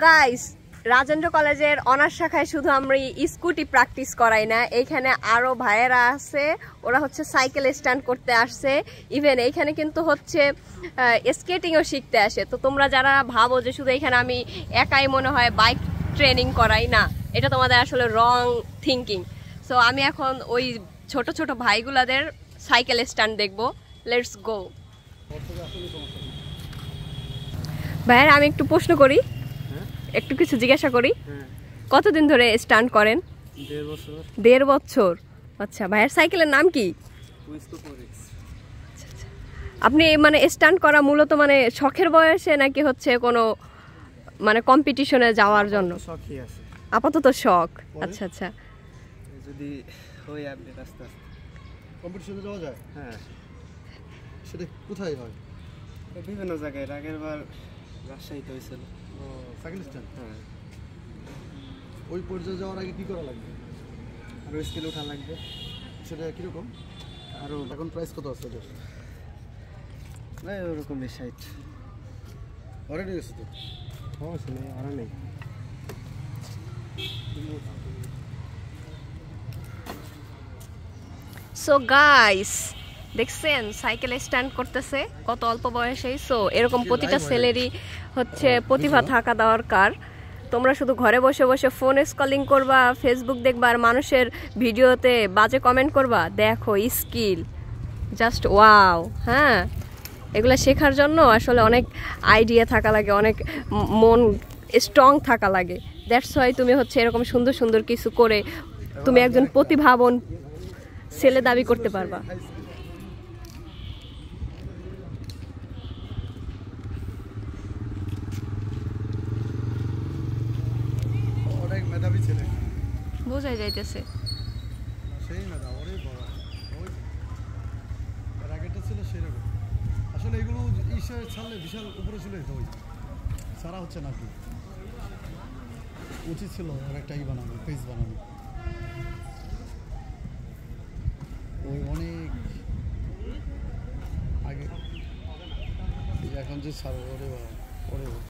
Guys, Rajendra কলেজের honours শাখায় শুধু আমরা স্কুটি প্র্যাকটিস করাই না, এইখানে আরো ভাইয়েরা আছে, ওরা হচ্ছে সাইকেল স্ট্যান্ড করতে আসছে। ইভেন এইখানে কিন্তু হচ্ছে স্কেটিংও শিখতে আসে। তো তোমরা যারা ভাবো যে শুধু এইখানে আমি একাই মনে হয় বাইক ট্রেনিং করাই, না, এটা তোমাদের আসলে রং থিঙ্কিং। সো আমি এখন ওই ছোট ছোট ভাইগুলাদের সাইকেল স্ট্যান্ড দেখবো। Let's go. ভাইয়েরা, আমি একটু প্রশ্ন করি, একটু কিছু জিজ্ঞাসা করি। কতদিন ধরে স্টান্ট করেন? 1.5 বছর। 1.5 বছর। আচ্ছা, ভাইয়ের সাইকেলের নাম কি? আপনি মানে স্টান্ট করা মূলত মানে শখের বয়সে নাকি হচ্ছে কোনো মানে কম্পিটিশনে যাওয়ার জন্য? শখই আছে, আপাতত শখ। আচ্ছা আচ্ছা, যদি হয় আপডেট আস্তে আস্তে কম্পিটিশনে যাওয়া যায়। হ্যাঁ, সেটা কোথায় হয়? বিভিন্ন জায়গায়। আগের বার রাজশাহীতে হয়েছিল। Cycle stand. হ্যাঁ, ওই পর্যায়ে যাওয়ার আগে কি করা লাগবে? আরও স্কিল ওঠা লাগবে। সেটা কীরকম? আরও এখন প্রাইস কত আছে ওদের? ওরকম 60। অলরেডি গেছে তো? সমস্যা নেই, আরও নেই। সো গাইস, দেখছেন সাইকেল স্ট্যান্ড করতেছে কত অল্প বয়সেই। সো এরকম প্রতিটা ছেলেরই হচ্ছে প্রতিভা থাকা দরকার। তোমরা শুধু ঘরে বসে বসে ফোন স্ক্রলিং করবা, ফেসবুক দেখবা আর মানুষের ভিডিওতে বাজে কমেন্ট করবা? দেখো স্কিল, জাস্ট ওয়াও। হ্যাঁ, এগুলো শেখার জন্য আসলে অনেক আইডিয়া থাকা লাগে, অনেক মন স্ট্রং থাকা লাগে। দ্যাটস ওয়াই তুমি হচ্ছে এরকম সুন্দর সুন্দর কিছু করে তুমি একজন প্রতিভাবান ছেলে দাবি করতে পারবা। অনেক মেধাবী ছেলে, বোঝাই যাইতেছে। সেই মেধা, ওরে বাবা। ওই এর আগেরটা ছিল সেরকম। আসলে এগুলো ঈশ্বরের ছাড়লে বিশাল উপরে ছিল। তো ওই সারা হচ্ছে নাকি উচিত ছিল ওর একটা বানানো, পেজ বানানো। ওই অনেক আগে, এখন যে ছাড়ো, ওরে বাবা, ওরে বাবা।